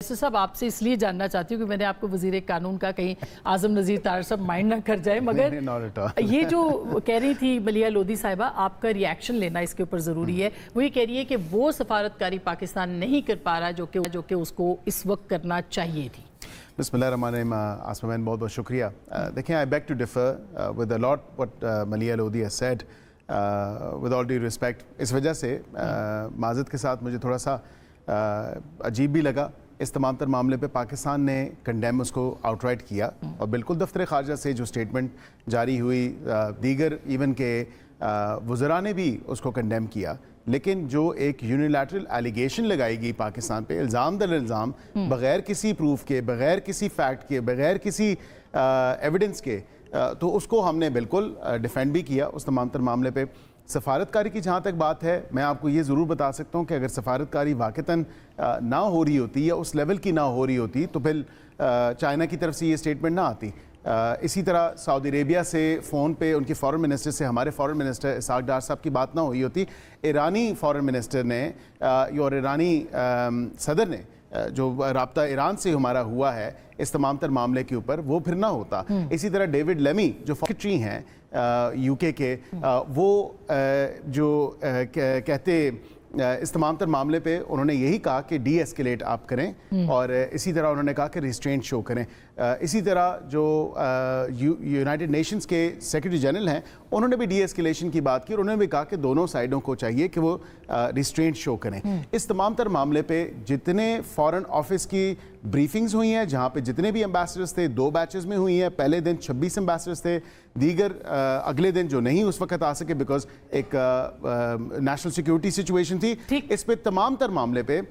Barrister साहब आपसे इसलिए जानना चाहती हूँ कि मैंने आपको वज़ीर कानून का कहीं आज़म नज़ीर तार साहब माइंड ना कर जाए, मगर ये जो कह रही थी मलिया लोधी साहिबा, आपका रिएक्शन लेना इसके ऊपर ज़रूरी है। वो ये कह रही है कि वो सफारतकारी पाकिस्तान नहीं कर पा रहा जो कि उसको इस वक्त करना चाहिए थी। बिस्मिल्लाहिर्रहमानिर्रहीम। आसमा मैन बहुत बहुत शुक्रिया। देखें, I beg to differ with a lot what Maleeha Lodhi has said with all due respect. इस वजह से माज़रत के साथ मुझे थोड़ा सा अजीब भी लगा। इस तमाम तर मामले पे पाकिस्तान ने कंडेम उसको आउटराइट किया और बिल्कुल दफ्तर ख़ारजा से जो स्टेटमेंट जारी हुई, दीगर इवन के वज़रा ने भी उसको कंडेम किया, लेकिन जो एक यूनिलैटरल एलिगेशन लगाई गई पाकिस्तान पे, इल्ज़ाम दर इल्ज़ाम, बग़ैर किसी प्रूफ के, बग़ैर किसी फैक्ट के, बग़ैर किसी एविडेंस के, तो उसको हमने बिल्कुल डिफेंड भी किया। उस तमाम तर मामले पे सफारतकारी की जहाँ तक बात है, मैं आपको ये ज़रूर बता सकता हूँ कि अगर सफारतकारी वाक़तन ना हो रही होती या उस लेवल की ना हो रही होती तो फिर चाइना की तरफ से ये स्टेटमेंट ना आती। इसी तरह सऊदी अरेबिया से फ़ोन पे उनके फ़ॉरेन मिनिस्टर से हमारे फ़ॉरेन मिनिस्टर इसाक डार साहब की बात ना हुई होती, ईरानी फ़ॉरेन मिनिस्टर ने और ईरानी सदर ने जो राब्ता ईरान से हमारा हुआ है इस तमाम तर मामले के ऊपर, वो फिर ना होता। इसी तरह डेविड लेमी जो सेक्रेटरी हैं यूके के, वो जो कहते इस तमाम तर मामले पे उन्होंने यही कहा कि डी एस्केलेट आप करें, और इसी तरह उन्होंने कहा कि रिस्ट्रेंट शो करें। इसी तरह जो यूनाइटेड नेशंस के सेक्रेटरी जनरल हैं, उन्होंने भी डी एस्केलेशन की बात की और उन्होंने भी कहा कि दोनों साइडों को चाहिए कि वो रिस्ट्रेंट शो करें। इस तमाम तर मामले पे जितने फॉरेन ऑफिस की ब्रीफिंग्स हुई हैं, जहाँ पे जितने भी एम्बेसडर्स थे, 2 बैचेस में हुई हैं। पहले दिन 26 एम्बेसडर्स थे, दीगर अगले दिन जो नहीं उस वक्त आ सके बिकॉज एक नेशनल सिक्योरिटी सिचुएशन थी। इस पे तमाम तर मामले पे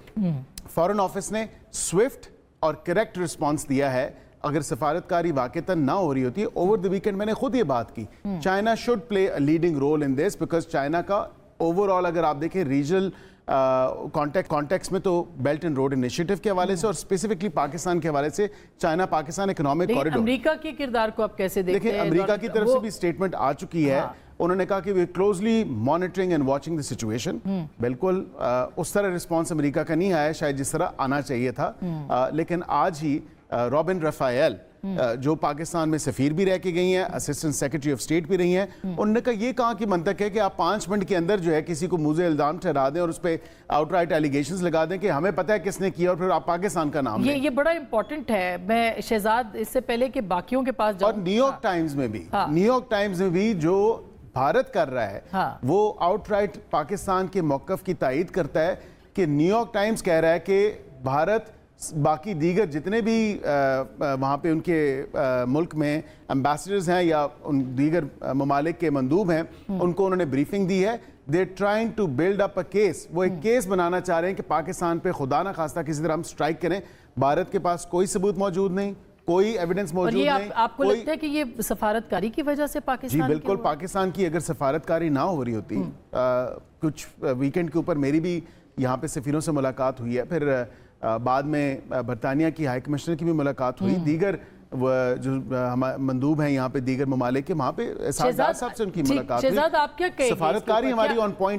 फॉरेन ऑफिस ने स्विफ्ट और करेक्ट रिस्पॉन्स दिया है। अगर सफारतकारी वाक़तन ना हो रही होती, ओवर द वीकेंड मैंने खुद ये बात की, China should play a leading role in this, because China का ओवरऑल अगर आप देखें रीजनल कॉन्टेक्स्ट में तो बेल्ट एंड रोड इनिशिएटिव के हवाले से और स्पेसिफिकली पाकिस्तान के हवाले से China Pakistan economic corridor, America के किरदार को आप कैसे देखते हैं? अमेरिका की तरफ से भी स्टेटमेंट आ चुकी है। उन्होंने कहा कि we closely monitoring and watching the situation. बिल्कुल उस तरह रिस्पॉन्स अमेरिका का नहीं आया शायद जिस तरह आना चाहिए था, लेकिन आज ही रॉबिन रफायल जो पाकिस्तान में सफीर भी रह के गई हैं, असिस्टेंट सेक्रेटरी ऑफ स्टेट भी रही हैं, उन्होंने कहा ये कहाँ की मंतक है कि आप 5 मिनट के अंदर जो है किसी को मुझे इल्ज़ाम ठहरा दें और उस पर आउटराइट एलिगेशंस लगा दें कि हमें पता है किसने किया और फिर आप पाकिस्तान का नाम ये बड़ा इंपॉर्टेंट है। मैं शहजाद इससे पहले कि बाकियों के पास जाऊं, और न्यूयॉर्क टाइम्स में भी जो भारत कर रहा है वो आउटराइट पाकिस्तान के मौक़िफ़ की तायीद करता है कि न्यूयॉर्क टाइम्स कह रहा है कि भारत बाकी दीगर जितने भी वहाँ पे उनके मुल्क में एम्बेसडर्स हैं या उन दीगर ममालिक के मंदूब हैं, उनको उन्होंने ब्रीफिंग दी है। They trying to build up a case, वो एक केस बनाना चाह रहे हैं कि पाकिस्तान पे खुदा ना खास्ता किसी तरह हम स्ट्राइक करें। भारत के पास कोई सबूत मौजूद नहीं, कोई एविडेंस मौजूद नहीं। आपको लगता है कि ये सफारतकारी की वजह से पाकिस्तान? जी बिल्कुल, पाकिस्तान की अगर सफारतकारी ना हो रही होती, कुछ वीकेंड के ऊपर मेरी भी यहाँ पे सफीरों से मुलाकात हुई है, फिर बाद में बरतानिया की हाई कमिश्नर की भी मुलाकात हुई, दीगर जो मंदूब हैं यहाँ पे दीगर ममालिक के, वहाँ पे साहब से उनकी मुलाकात हुई। आप क्या कहेंगे? सफारतकारी हमारी ऑन पॉइंट